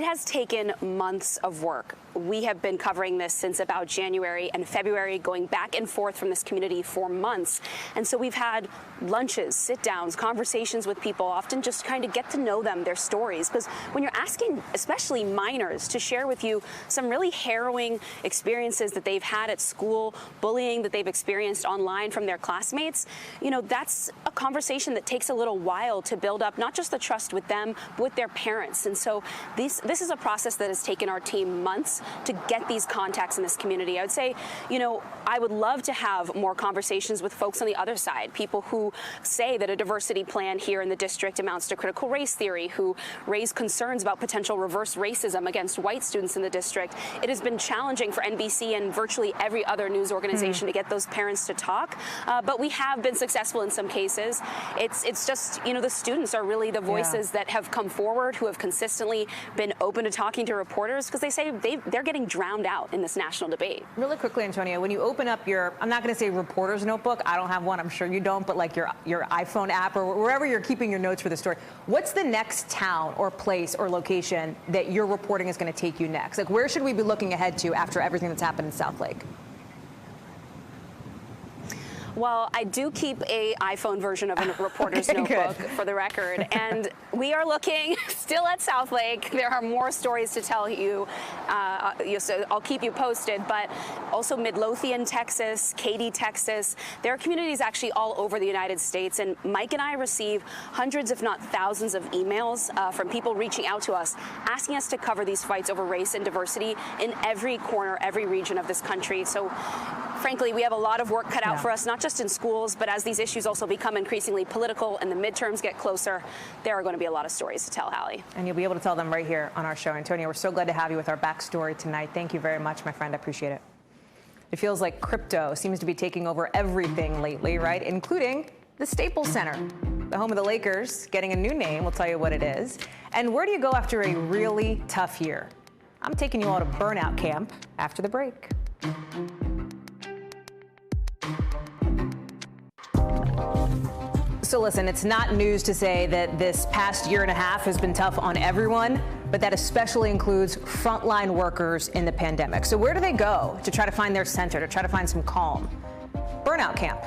[SPEAKER 14] has taken months of work. We have been covering this since about January and February, going back and forth from this community for months. And so we've had lunches, sit-downs, conversations with people, often just trying to get to know them, their stories. Because when you're asking, especially minors, to share with you some really harrowing experiences that they've had at school, bullying that they've experienced online from their classmates, you know, that's a conversation that takes a little while to build up, not just the trust with them, but with their parents. And so this is a process that has taken our team months to get these contacts in this community. I would say, you know, I would love to have more conversations with folks on the other side, people who say that a diversity plan here in the district amounts to critical race theory, who raise concerns about potential reverse racism against white students in the district. It has been challenging for NBC and virtually every other news organization to get those parents to talk, but we have been successful in some cases. It's just, you know, the students are really the voices that have come forward, who have consistently been open to talking to reporters, because they say they're getting drowned out in this national debate.
[SPEAKER 1] Really quickly, Antonia, when you open up your, I'm not going to say reporter's notebook, I don't have one, I'm sure you don't, but like your iPhone app or wherever you're keeping your notes for the story, what's the next town or place or location that your reporting is going to take you next? Like, where should we be looking ahead to after everything that's happened in Southlake?
[SPEAKER 14] Well, I do keep a iPhone version of a reporter's notebook, for the record, and we are looking still at South Lake. There are more stories to tell you, so I'll keep you posted, but also Midlothian, Texas, Katy, Texas. There are communities actually all over the United States, and Mike and I receive hundreds, if not thousands, of emails from people reaching out to us, asking us to cover these fights over race and diversity in every corner, every region of this country. So, frankly, we have a lot of work cut out for us, not just in schools, but as these issues also become increasingly political and the midterms get closer, there are going to be a lot of stories to tell, Hallie.
[SPEAKER 1] And you'll be able to tell them right here on our show. Antonio, we're so glad to have you with our backstory tonight. Thank you very much, my friend. I appreciate it. It feels like crypto seems to be taking over everything lately, right? Including the Staples Center, the home of the Lakers, getting a new name. We'll tell you what it is. And where do you go after a really tough year? I'm taking you all to burnout camp after the break. So listen, it's not news to say that this past year and a half has been tough on everyone, but that especially includes frontline workers in the pandemic. So where do they go to try to find their center, to try to find some calm? Burnout camp.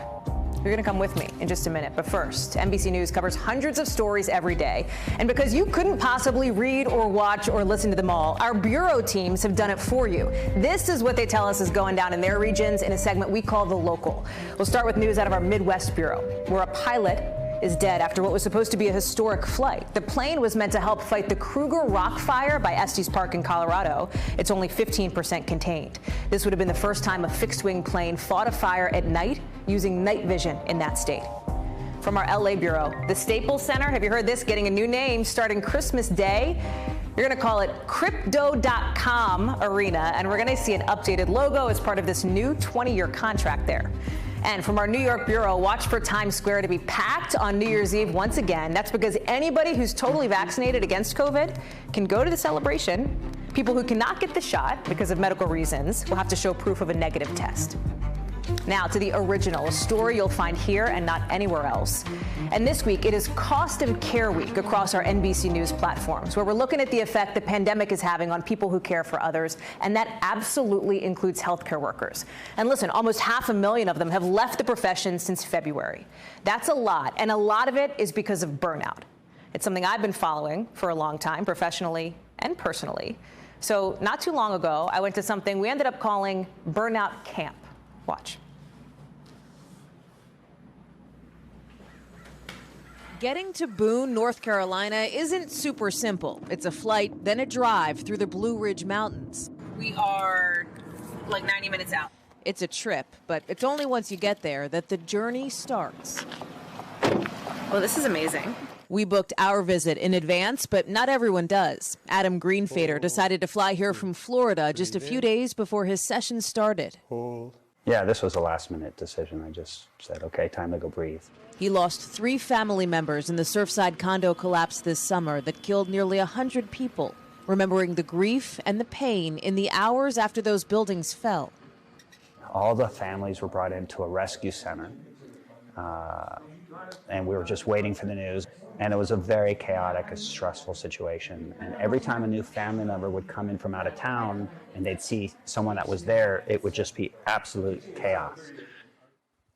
[SPEAKER 1] You're going to come with me in just a minute. But first, NBC News covers hundreds of stories every day. And because you couldn't possibly read or watch or listen to them all, our bureau teams have done it for you. This is what they tell us is going down in their regions in a segment we call The Local. We'll start with news out of our Midwest Bureau, where a pilot is dead after what was supposed to be a historic flight. The plane was meant to help fight the Kruger Rock Fire by Estes Park in Colorado. It's only 15% contained. This would have been the first time a fixed-wing plane fought a fire at night using night vision in that state. From our LA Bureau, the Staples Center, have you heard this, getting a new name starting Christmas Day? You're going to call it Crypto.com Arena, and we're going to see an updated logo as part of this new 20-year contract there. And from our New York Bureau, watch for Times Square to be packed on New Year's Eve once again. That's because anybody who's totally vaccinated against COVID can go to the celebration. People who cannot get the shot because of medical reasons will have to show proof of a negative test. Now to the original, a story you'll find here and not anywhere else. And this week, it is Cost of Care Week across our NBC News platforms, where we're looking at the effect the pandemic is having on people who care for others, and that absolutely includes healthcare workers. And listen, almost 500,000 of them have left the profession since February. That's a lot, and a lot of it is because of burnout. It's something I've been following for a long time, professionally and personally. So not too long ago, I went to something we ended up calling Burnout Camp. Watch.
[SPEAKER 15] Getting to Boone, North Carolina isn't super simple. It's a flight, then a drive through the Blue Ridge Mountains.
[SPEAKER 1] We are like 90 minutes out.
[SPEAKER 15] It's a trip, but it's only once you get there that the journey starts.
[SPEAKER 1] Well, this is amazing.
[SPEAKER 15] We booked our visit in advance, but not everyone does. Adam Greenfader decided to fly here from Florida just a few days before his session started.
[SPEAKER 16] Yeah, this was a last-minute decision. I just said, okay, time to go breathe.
[SPEAKER 15] He lost 3 family members in the Surfside condo collapse this summer that killed nearly 100 people, remembering the grief and the pain in the hours after those buildings fell.
[SPEAKER 16] All the families were brought into a rescue center, and we were just waiting for the news. And it was a very chaotic, stressful situation. And every time a new family member would come in from out of town and they'd see someone that was there, it would just be absolute chaos.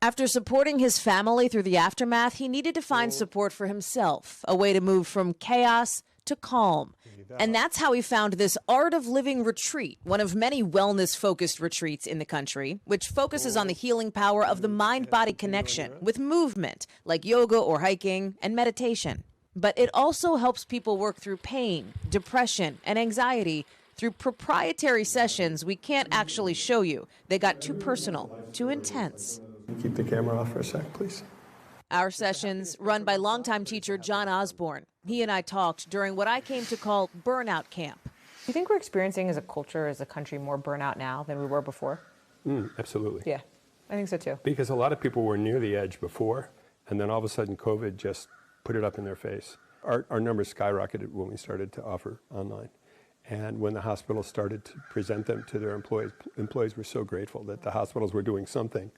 [SPEAKER 15] After supporting his family through the aftermath, he needed to find support for himself, a way to move from chaos to calm. And that's how he found this Art of Living retreat, one of many wellness-focused retreats in the country, which focuses on the healing power of the mind-body connection with movement, like yoga or hiking, and meditation. But it also helps people work through pain, depression, and anxiety through proprietary sessions we can't actually show you. They got too personal, too intense.
[SPEAKER 17] Keep the camera off for a sec, please.
[SPEAKER 15] Our sessions, run by longtime teacher John Osborne. He and I talked during what I came to call burnout camp.
[SPEAKER 1] Do you think we're experiencing as a culture, as a country, more burnout now than we were before?
[SPEAKER 17] Absolutely.
[SPEAKER 1] Yeah, I think so too.
[SPEAKER 17] Because a lot of people were near the edge before, and then all of a sudden COVID just put it up in their face. Our numbers skyrocketed when we started to offer online. And when the hospitals started to present them to their employees were so grateful that the hospitals were doing something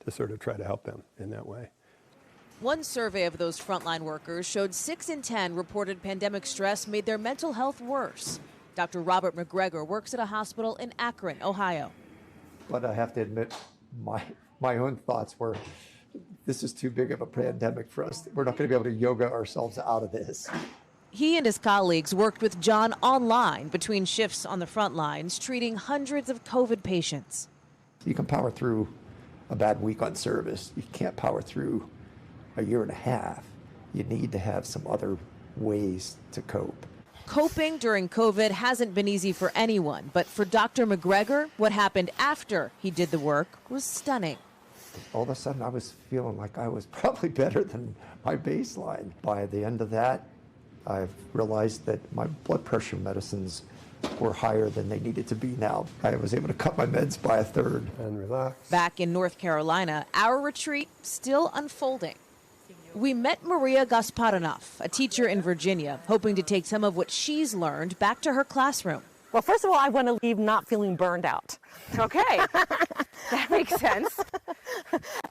[SPEAKER 17] to sort of try to help them in that way.
[SPEAKER 15] One survey of those frontline workers showed 6 in 10 reported pandemic stress made their mental health worse. Dr. Robert McGregor works at a hospital in Akron, Ohio.
[SPEAKER 18] But I have to admit, my own thoughts were this is too big of a pandemic for us. We're not going to be able to yoga ourselves out of this.
[SPEAKER 15] He and his colleagues worked with John online between shifts on the front lines, treating hundreds of COVID patients.
[SPEAKER 18] You can power through a bad week on service. You can't power through a year and a half. You need to have some other ways to cope.
[SPEAKER 15] Coping during COVID hasn't been easy for anyone, but for Dr. McGregor, what happened after he did the work was stunning.
[SPEAKER 18] All of a sudden, I was feeling like I was probably better than my baseline. By the end of that, I've realized that my blood pressure medicines were higher than they needed to be now. I was able to cut my meds by a third. And relax.
[SPEAKER 15] Back in North Carolina, our retreat still unfolding. We met Maria Gasparinov, a teacher in Virginia, hoping to take some of what she's learned back to her classroom.
[SPEAKER 19] Well, first of all, I want to leave not feeling burned out.
[SPEAKER 20] Okay, that makes sense.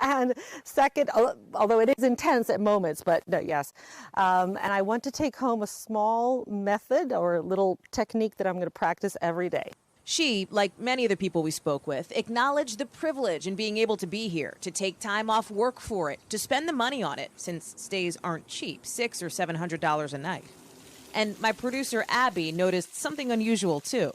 [SPEAKER 19] And second, although it is intense at moments, but no, yes. And I want to take home a small method or a little technique that I'm going to practice every day.
[SPEAKER 15] She, like many of the people we spoke with, acknowledged the privilege in being able to be here, to take time off work for it, to spend the money on it, since stays aren't cheap, $600 or $700 a night. And my producer, Abby, noticed something unusual, too.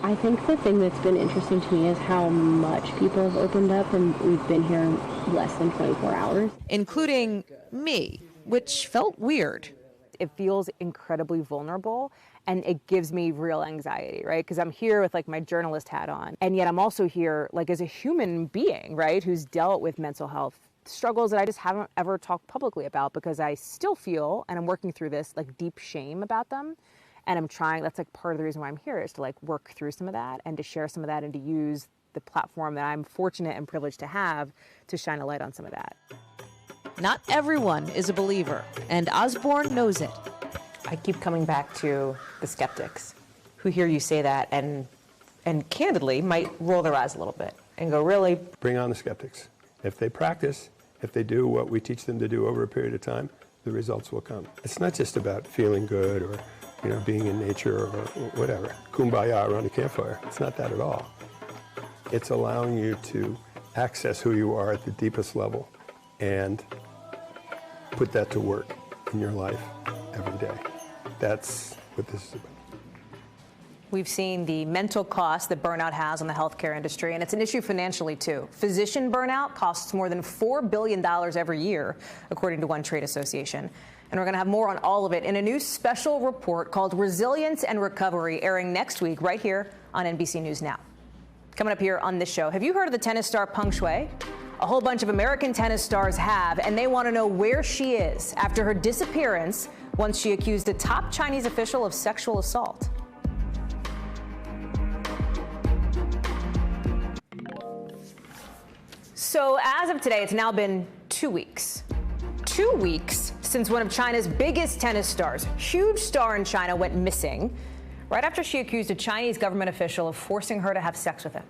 [SPEAKER 21] I think the thing that's been interesting to me is how much people have opened up, and we've been here less than 24 hours.
[SPEAKER 15] Including me, which felt weird.
[SPEAKER 20] It feels incredibly vulnerable, and it gives me real anxiety, right? Because I'm here with like my journalist hat on, and yet I'm also here like as a human being, right? Who's dealt with mental health struggles that I just haven't ever talked publicly about, because I still feel, and I'm working through this, like deep shame about them. And I'm trying, that's like part of the reason why I'm here, is to like work through some of that and to share some of that and to use the platform that I'm fortunate and privileged to have to shine a light on some of that.
[SPEAKER 15] Not everyone is a believer, and Osborne knows it.
[SPEAKER 20] I keep coming back to the skeptics who hear you say that and candidly might roll their eyes a little bit and go, really?
[SPEAKER 17] Bring on the skeptics. If they practice, if they do what we teach them to do over a period of time, the results will come. It's not just about feeling good or being in nature or whatever, kumbaya around a campfire. It's not that at all. It's allowing you to access who you are at the deepest level and put that to work in your life every day. That's what this is about.
[SPEAKER 1] We've seen the mental cost that burnout has on the healthcare industry, and it's an issue financially, too. Physician burnout costs more than $4 billion every year, according to one trade association. And we're going to have more on all of it in a new special report called Resilience and Recovery, airing next week right here on NBC News Now. Coming up here on this show, have you heard of the tennis star Feng Shui? A whole bunch of American tennis stars have, and they want to know where she is after her disappearance once she accused a top Chinese official of sexual assault. So as of today, it's now been 2 weeks. 2 weeks since one of China's biggest tennis stars, huge star in China, went missing right after she accused a Chinese government official of forcing her to have sex with him.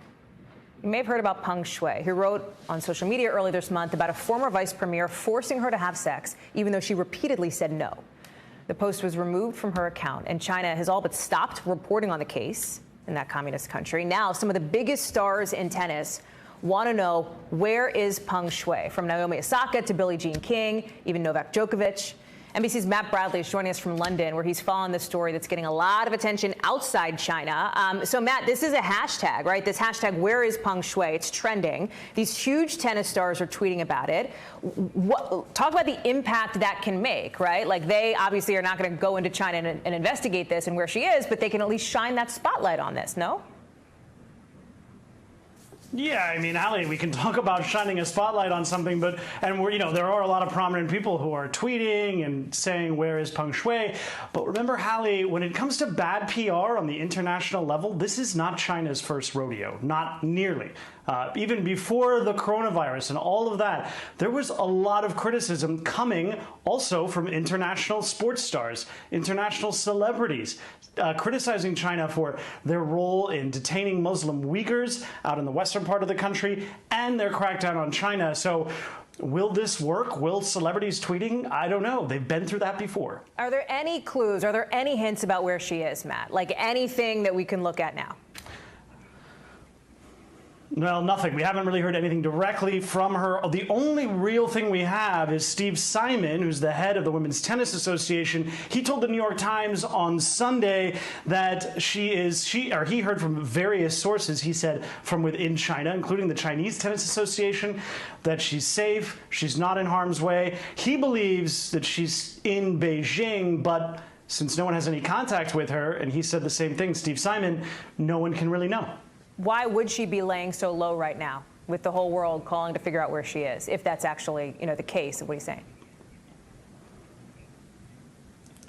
[SPEAKER 1] You may have heard about Feng Shui, who wrote on social media earlier this month about a former vice premier forcing her to have sex, even though she repeatedly said no. The post was removed from her account, and China has all but stopped reporting on the case in that communist country. Now, some of the biggest stars in tennis want to know, where is Feng Shui? From Naomi Osaka to Billie Jean King, even Novak Djokovic. NBC's Matt Bradley is joining us from London, where he's following this story that's getting a lot of attention outside China. So, Matt, this is a hashtag, right? This hashtag, where is Feng Shui? It's trending. These huge tennis stars are tweeting about it. Talk about the impact that can make, right? Like, they obviously are not going to go into China and investigate this and where she is, but they can at least shine that spotlight on this, no?
[SPEAKER 22] Yeah, I mean, Hallie, we can talk about shining a spotlight on something, but there are a lot of prominent people who are tweeting and saying, where is Feng Shui? But remember, Hallie, when it comes to bad PR on the international level, this is not China's first rodeo, not nearly. Even before the coronavirus and all of that, there was a lot of criticism coming also from international sports stars, international celebrities, criticizing China for their role in detaining Muslim Uyghurs out in the western part of the country and their crackdown on China. So will this work? Will celebrities tweeting? I don't know. They've been through that before.
[SPEAKER 1] Are there any clues? Are there any hints about where she is, Matt? Like anything that we can look at now?
[SPEAKER 22] Well, nothing. We haven't really heard anything directly from her. The only real thing we have is Steve Simon, who's the head of the Women's Tennis Association. He told the New York Times on Sunday that he heard from various sources, he said, from within China, including the Chinese Tennis Association, that she's safe, she's not in harm's way. He believes that she's in Beijing, but since no one has any contact with her, and he said the same thing, Steve Simon, no one can really know.
[SPEAKER 1] Why would she be laying so low right now with the whole world calling to figure out where she is, if that's actually, the case of what he's saying?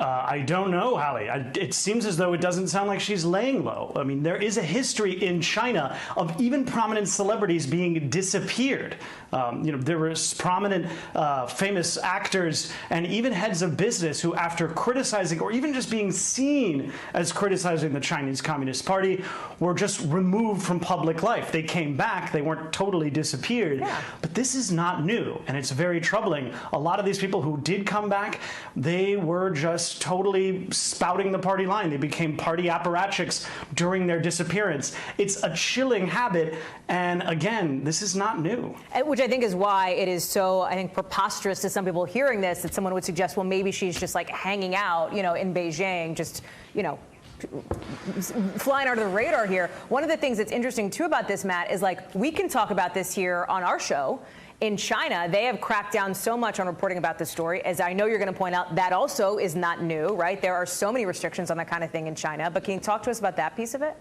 [SPEAKER 22] I don't know, Hallie. It seems as though it doesn't sound like she's laying low. I mean, there is a history in China of even prominent celebrities being disappeared. There were prominent, famous actors and even heads of business who, after criticizing or even just being seen as criticizing the Chinese Communist Party, were just removed from public life. They came back. They weren't totally disappeared. Yeah. But this is not new, and it's very troubling. A lot of these people who did come back, they were just totally spouting the party line. They became party apparatchiks during their disappearance. It's a chilling habit, and again, this is not new.
[SPEAKER 1] Which I think is why it is so, I think, preposterous to some people hearing this, that someone would suggest, well, maybe she's just like hanging out, in Beijing, just, flying under the radar here. One of the things that's interesting too about this, Matt, is like, we can talk about this here on our show. In China, they have cracked down so much on reporting about this story. As I know you're going to point out, that also is not new, right? There are so many restrictions on that kind of thing in China. But can you talk to us about that piece of it?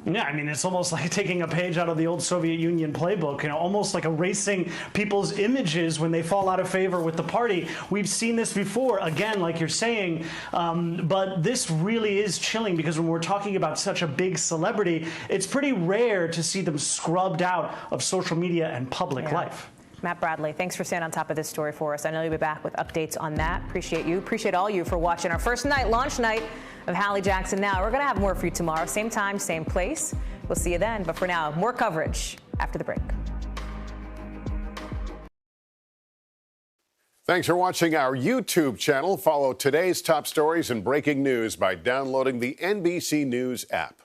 [SPEAKER 22] Yeah, I mean, it's almost like taking a page out of the old Soviet Union playbook, almost like erasing people's images when they fall out of favor with the party. We've seen this before, again, like you're saying, but this really is chilling because when we're talking about such a big celebrity, it's pretty rare to see them scrubbed out of social media and public life.
[SPEAKER 1] Matt Bradley, thanks for staying on top of this story for us. I know you'll be back with updates on that. Appreciate you. Appreciate all you for watching our first night, launch night of Hallie Jackson Now. We're going to have more for you tomorrow. Same time, same place. We'll see you then. But for now, more coverage after the break.
[SPEAKER 10] Thanks for watching our YouTube channel. Follow today's top stories and breaking news by downloading the NBC News app.